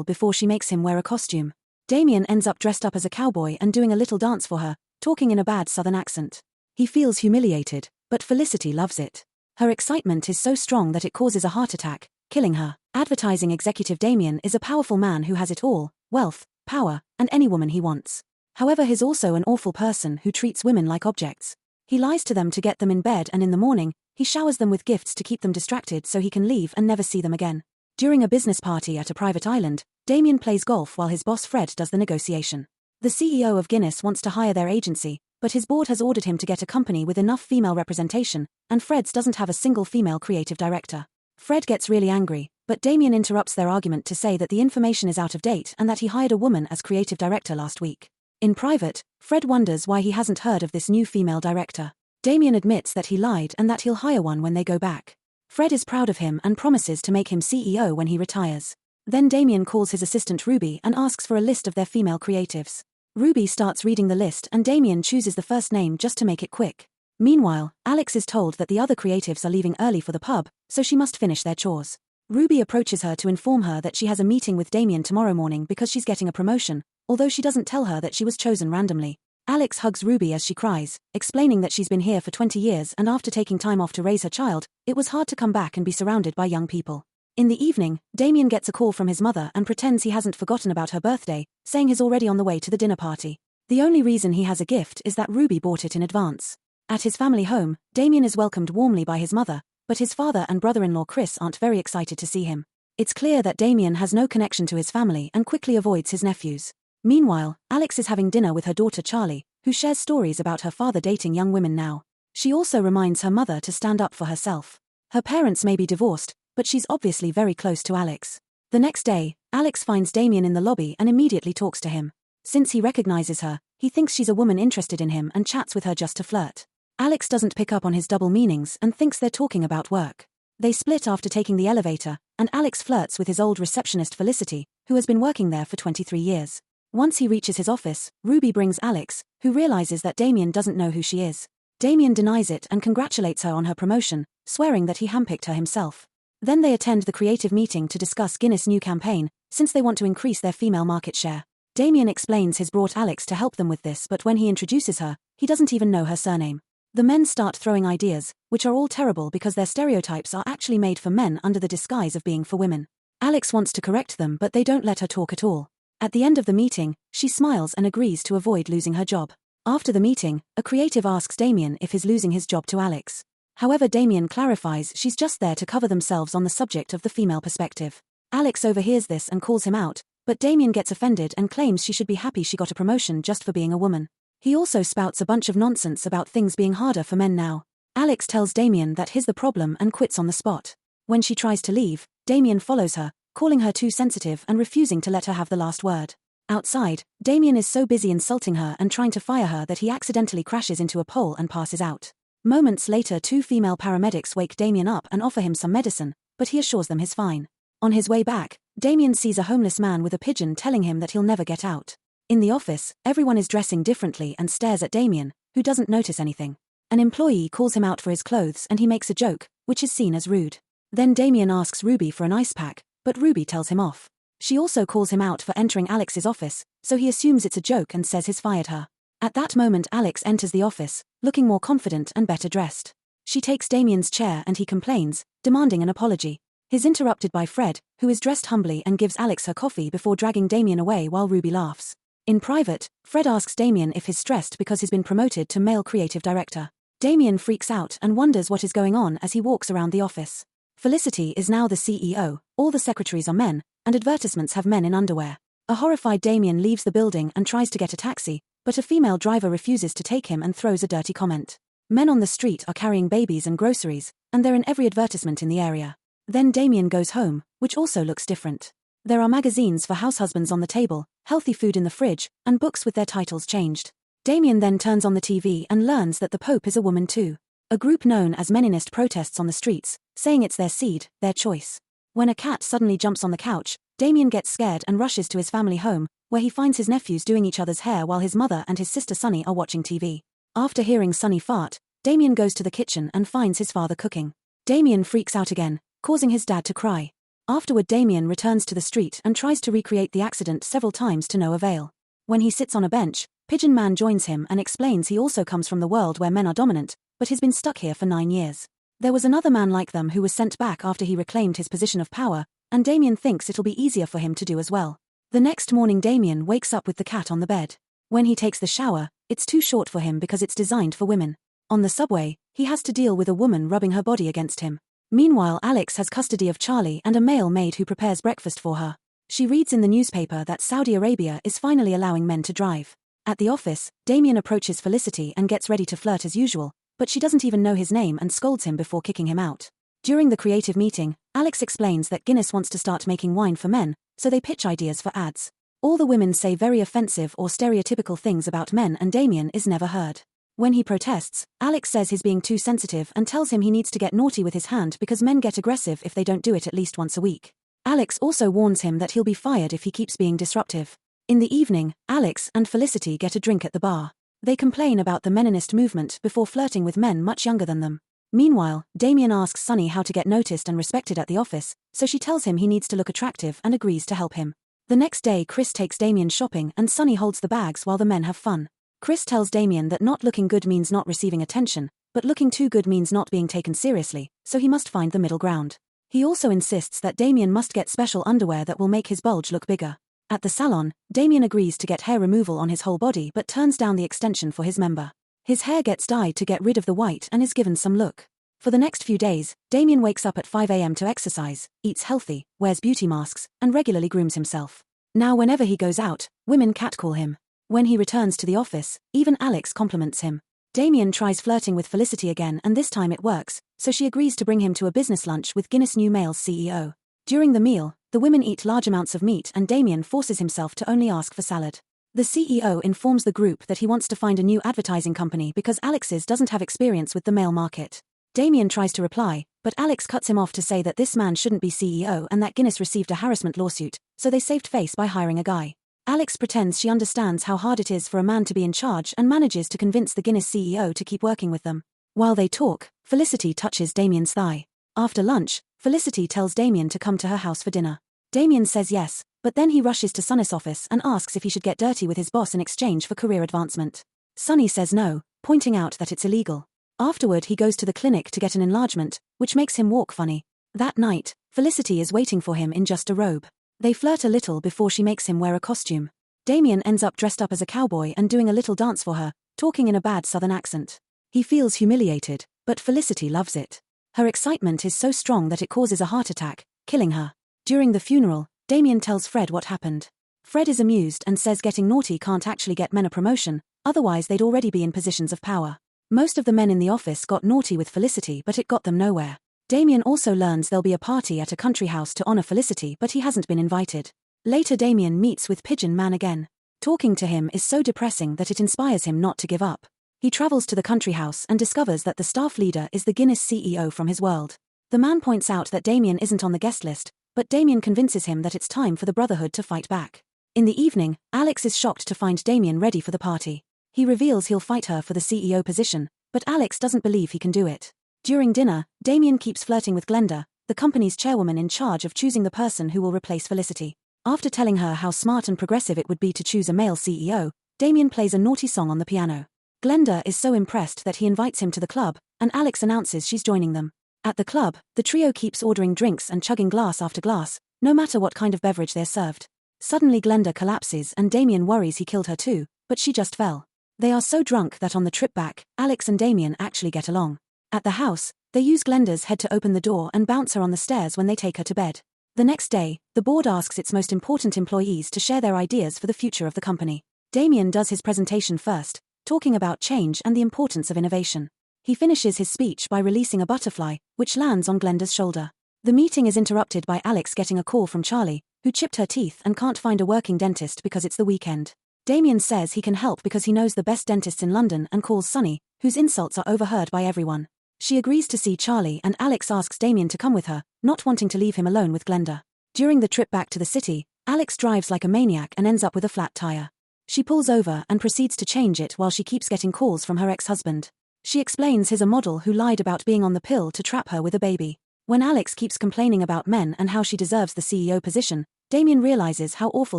before she makes him wear a costume. Damian ends up dressed up as a cowboy and doing a little dance for her, talking in a bad southern accent. He feels humiliated, but Felicity loves it. Her excitement is so strong that it causes a heart attack, killing her. Advertising executive Damian is a powerful man who has it all: wealth, power, and any woman he wants. However, he's also an awful person who treats women like objects. He lies to them to get them in bed, and in the morning, he showers them with gifts to keep them distracted so he can leave and never see them again. During a business party at a private island, Damian plays golf while his boss Fred does the negotiation. The CEO of Guinness wants to hire their agency, but his board has ordered him to get a company with enough female representation, and Fred's doesn't have a single female creative director. Fred gets really angry, but Damian interrupts their argument to say that the information is out of date and that he hired a woman as creative director last week. In private, Fred wonders why he hasn't heard of this new female director. Damian admits that he lied and that he'll hire one when they go back. Fred is proud of him and promises to make him CEO when he retires. Then Damian calls his assistant Ruby and asks for a list of their female creatives. Ruby starts reading the list and Damian chooses the first name just to make it quick. Meanwhile, Alex is told that the other creatives are leaving early for the pub, so she must finish their chores. Ruby approaches her to inform her that she has a meeting with Damian tomorrow morning because she's getting a promotion, although she doesn't tell her that she was chosen randomly. Alex hugs Ruby as she cries, explaining that she's been here for 20 years and after taking time off to raise her child, it was hard to come back and be surrounded by young people. In the evening, Damian gets a call from his mother and pretends he hasn't forgotten about her birthday, saying he's already on the way to the dinner party. The only reason he has a gift is that Ruby bought it in advance. At his family home, Damian is welcomed warmly by his mother, but his father and brother-in-law Chris aren't very excited to see him. It's clear that Damian has no connection to his family and quickly avoids his nephews. Meanwhile, Alex is having dinner with her daughter Charlie, who shares stories about her father dating young women now. She also reminds her mother to stand up for herself. Her parents may be divorced, but she's obviously very close to Alex. The next day, Alex finds Damian in the lobby and immediately talks to him. Since he recognizes her, he thinks she's a woman interested in him and chats with her just to flirt. Alex doesn't pick up on his double meanings and thinks they're talking about work. They split after taking the elevator, and Alex flirts with his old receptionist Felicity, who has been working there for 23 years. Once he reaches his office, Ruby brings Alex, who realizes that Damian doesn't know who she is. Damian denies it and congratulates her on her promotion, swearing that he handpicked her himself. Then they attend the creative meeting to discuss Guinness' new campaign, since they want to increase their female market share. Damian explains he's brought Alex to help them with this, but when he introduces her, he doesn't even know her surname. The men start throwing ideas, which are all terrible because their stereotypes are actually made for men under the disguise of being for women. Alex wants to correct them, but they don't let her talk at all. At the end of the meeting, she smiles and agrees to avoid losing her job. After the meeting, a creative asks Damian if he's losing his job to Alex. However, Damian clarifies she's just there to cover themselves on the subject of the female perspective. Alex overhears this and calls him out, but Damian gets offended and claims she should be happy she got a promotion just for being a woman. He also spouts a bunch of nonsense about things being harder for men now. Alex tells Damian that he's the problem and quits on the spot. When she tries to leave, Damian follows her, calling her too sensitive and refusing to let her have the last word. Outside, Damian is so busy insulting her and trying to fire her that he accidentally crashes into a pole and passes out. Moments later, two female paramedics wake Damian up and offer him some medicine, but he assures them he's fine. On his way back, Damian sees a homeless man with a pigeon telling him that he'll never get out. In the office, everyone is dressing differently and stares at Damian, who doesn't notice anything. An employee calls him out for his clothes and he makes a joke, which is seen as rude. Then Damian asks Ruby for an ice pack, but Ruby tells him off. She also calls him out for entering Alex's office, so he assumes it's a joke and says he's fired her. At that moment, Alex enters the office, looking more confident and better dressed. She takes Damian's chair and he complains, demanding an apology. He's interrupted by Fred, who is dressed humbly and gives Alex her coffee before dragging Damian away while Ruby laughs. In private, Fred asks Damian if he's stressed because he's been promoted to male creative director. Damian freaks out and wonders what is going on as he walks around the office. Felicity is now the CEO, all the secretaries are men, and advertisements have men in underwear. A horrified Damian leaves the building and tries to get a taxi, but a female driver refuses to take him and throws a dirty comment. Men on the street are carrying babies and groceries, and they're in every advertisement in the area. Then Damian goes home, which also looks different. There are magazines for househusbands on the table, healthy food in the fridge, and books with their titles changed. Damian then turns on the TV and learns that the Pope is a woman too. A group known as Meninist protests on the streets, saying it's their seed, their choice. When a cat suddenly jumps on the couch, Damian gets scared and rushes to his family home, where he finds his nephews doing each other's hair while his mother and his sister Sunny are watching TV. After hearing Sunny fart, Damian goes to the kitchen and finds his father cooking. Damian freaks out again, causing his dad to cry. Afterward, Damian returns to the street and tries to recreate the accident several times to no avail. When he sits on a bench, Pigeon Man joins him and explains he also comes from the world where men are dominant, but he's been stuck here for 9 years. There was another man like them who was sent back after he reclaimed his position of power, and Damian thinks it'll be easier for him to do as well. The next morning, Damian wakes up with the cat on the bed. When he takes the shower, it's too short for him because it's designed for women. On the subway, he has to deal with a woman rubbing her body against him. Meanwhile, Alex has custody of Charlie and a male maid who prepares breakfast for her. She reads in the newspaper that Saudi Arabia is finally allowing men to drive. At the office, Damian approaches Felicity and gets ready to flirt as usual, but she doesn't even know his name and scolds him before kicking him out. During the creative meeting, Alex explains that Guinness wants to start making wine for men, so they pitch ideas for ads. All the women say very offensive or stereotypical things about men, and Damian is never heard. When he protests, Alex says he's being too sensitive and tells him he needs to get naughty with his hand because men get aggressive if they don't do it at least once a week. Alex also warns him that he'll be fired if he keeps being disruptive. In the evening, Alex and Felicity get a drink at the bar. They complain about the meninist movement before flirting with men much younger than them. Meanwhile, Damian asks Sunny how to get noticed and respected at the office, so she tells him he needs to look attractive and agrees to help him. The next day, Chris takes Damian shopping and Sunny holds the bags while the men have fun. Chris tells Damian that not looking good means not receiving attention, but looking too good means not being taken seriously, so he must find the middle ground. He also insists that Damian must get special underwear that will make his bulge look bigger. At the salon, Damian agrees to get hair removal on his whole body but turns down the extension for his member. His hair gets dyed to get rid of the white and is given some look. For the next few days, Damian wakes up at 5 a.m. to exercise, eats healthy, wears beauty masks, and regularly grooms himself. Now whenever he goes out, women catcall him. When he returns to the office, even Alex compliments him. Damian tries flirting with Felicity again, and this time it works, so she agrees to bring him to a business lunch with Guinness New Mail's CEO. During the meal, the women eat large amounts of meat and Damian forces himself to only ask for salad. The CEO informs the group that he wants to find a new advertising company because Alex's doesn't have experience with the mail market. Damian tries to reply, but Alex cuts him off to say that this man shouldn't be CEO and that Guinness received a harassment lawsuit, so they saved face by hiring a guy. Alex pretends she understands how hard it is for a man to be in charge and manages to convince the Guinness CEO to keep working with them. While they talk, Felicity touches Damian's thigh. After lunch, Felicity tells Damian to come to her house for dinner. Damian says yes, but then he rushes to Sunny's office and asks if he should get dirty with his boss in exchange for career advancement. Sunny says no, pointing out that it's illegal. Afterward, he goes to the clinic to get an enlargement, which makes him walk funny. That night, Felicity is waiting for him in just a robe. They flirt a little before she makes him wear a costume. Damian ends up dressed up as a cowboy and doing a little dance for her, talking in a bad southern accent. He feels humiliated, but Felicity loves it. Her excitement is so strong that it causes a heart attack, killing her. During the funeral, Damian tells Fred what happened. Fred is amused and says getting naughty can't actually get men a promotion, otherwise they'd already be in positions of power. Most of the men in the office got naughty with Felicity, but it got them nowhere. Damian also learns there'll be a party at a country house to honor Felicity, but he hasn't been invited. Later, Damian meets with Pigeon Man again. Talking to him is so depressing that it inspires him not to give up. He travels to the country house and discovers that the staff leader is the Guinness CEO from his world. The man points out that Damian isn't on the guest list, but Damian convinces him that it's time for the Brotherhood to fight back. In the evening, Alex is shocked to find Damian ready for the party. He reveals he'll fight her for the CEO position, but Alex doesn't believe he can do it. During dinner, Damian keeps flirting with Glenda, the company's chairwoman in charge of choosing the person who will replace Felicity. After telling her how smart and progressive it would be to choose a male CEO, Damian plays a naughty song on the piano. Glenda is so impressed that he invites him to the club, and Alex announces she's joining them. At the club, the trio keeps ordering drinks and chugging glass after glass, no matter what kind of beverage they're served. Suddenly Glenda collapses and Damian worries he killed her too, but she just fell. They are so drunk that on the trip back, Alex and Damian actually get along. At the house, they use Glenda's head to open the door and bounce her on the stairs when they take her to bed. The next day, the board asks its most important employees to share their ideas for the future of the company. Damian does his presentation first, talking about change and the importance of innovation. He finishes his speech by releasing a butterfly, which lands on Glenda's shoulder. The meeting is interrupted by Alex getting a call from Charlie, who chipped her teeth and can't find a working dentist because it's the weekend. Damian says he can help because he knows the best dentists in London and calls Sunny, whose insults are overheard by everyone. She agrees to see Charlie and Alex asks Damian to come with her, not wanting to leave him alone with Glenda. During the trip back to the city, Alex drives like a maniac and ends up with a flat tire. She pulls over and proceeds to change it while she keeps getting calls from her ex-husband. She explains he's a model who lied about being on the pill to trap her with a baby. When Alex keeps complaining about men and how she deserves the CEO position, Damian realizes how awful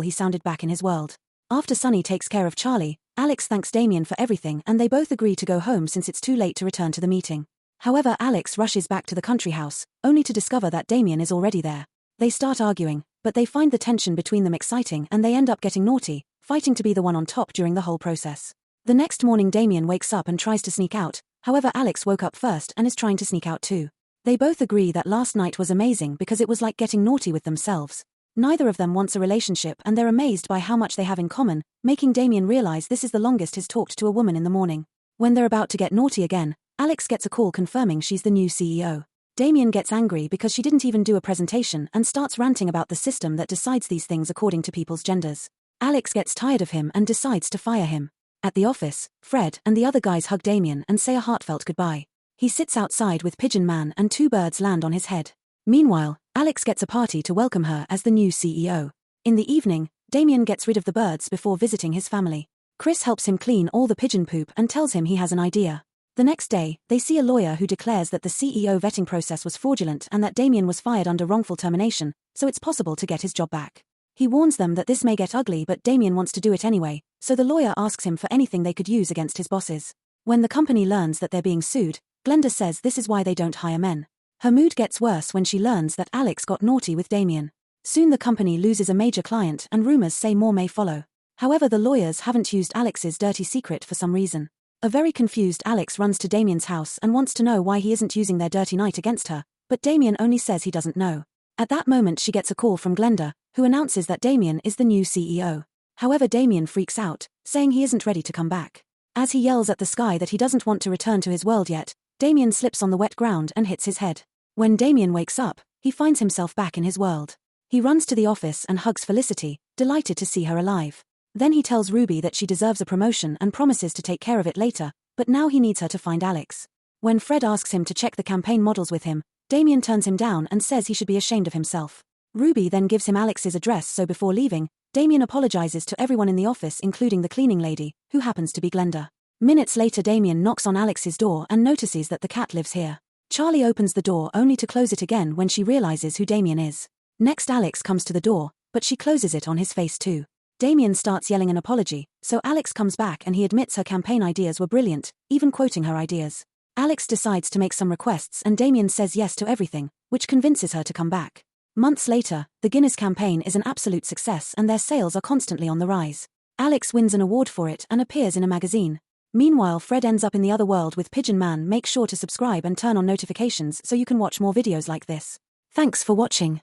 he sounded back in his world. After Sunny takes care of Charlie, Alex thanks Damian for everything and they both agree to go home since it's too late to return to the meeting. However, Alex rushes back to the country house, only to discover that Damian is already there. They start arguing, but they find the tension between them exciting and they end up getting naughty, fighting to be the one on top during the whole process. The next morning Damian wakes up and tries to sneak out, however Alex woke up first and is trying to sneak out too. They both agree that last night was amazing because it was like getting naughty with themselves. Neither of them wants a relationship and they're amazed by how much they have in common, making Damian realize this is the longest he's talked to a woman in the morning. When they're about to get naughty again, Alex gets a call confirming she's the new CEO. Damian gets angry because she didn't even do a presentation and starts ranting about the system that decides these things according to people's genders. Alex gets tired of him and decides to fire him. At the office, Fred and the other guys hug Damian and say a heartfelt goodbye. He sits outside with Pigeon Man and 2 birds land on his head. Meanwhile, Alex gets a party to welcome her as the new CEO. In the evening, Damian gets rid of the birds before visiting his family. Chris helps him clean all the pigeon poop and tells him he has an idea. The next day, they see a lawyer who declares that the CEO vetting process was fraudulent and that Damian was fired under wrongful termination, so it's possible to get his job back. He warns them that this may get ugly but Damian wants to do it anyway, so the lawyer asks him for anything they could use against his bosses. When the company learns that they're being sued, Glenda says this is why they don't hire men. Her mood gets worse when she learns that Alex got naughty with Damian. Soon the company loses a major client and rumors say more may follow. However, the lawyers haven't used Alex's dirty secret for some reason. A very confused Alex runs to Damian's house and wants to know why he isn't using their dirty night against her, but Damian only says he doesn't know. At that moment she gets a call from Glenda, who announces that Damian is the new CEO. However, Damian freaks out, saying he isn't ready to come back. As he yells at the sky that he doesn't want to return to his world yet, Damian slips on the wet ground and hits his head. When Damian wakes up, he finds himself back in his world. He runs to the office and hugs Felicity, delighted to see her alive. Then he tells Ruby that she deserves a promotion and promises to take care of it later, but now he needs her to find Alex. When Fred asks him to check the campaign models with him, Damian turns him down and says he should be ashamed of himself. Ruby then gives him Alex's address, so before leaving, Damian apologizes to everyone in the office including the cleaning lady, who happens to be Glenda. Minutes later Damian knocks on Alex's door and notices that the cat lives here. Charlie opens the door only to close it again when she realizes who Damian is. Next Alex comes to the door, but she closes it on his face too. Damian starts yelling an apology, so Alex comes back and he admits her campaign ideas were brilliant, even quoting her ideas. Alex decides to make some requests and Damian says yes to everything, which convinces her to come back. Months later, the Guinness campaign is an absolute success and their sales are constantly on the rise. Alex wins an award for it and appears in a magazine. Meanwhile, Fred ends up in the other world with Pigeon Man. Make sure to subscribe and turn on notifications so you can watch more videos like this. Thanks for watching.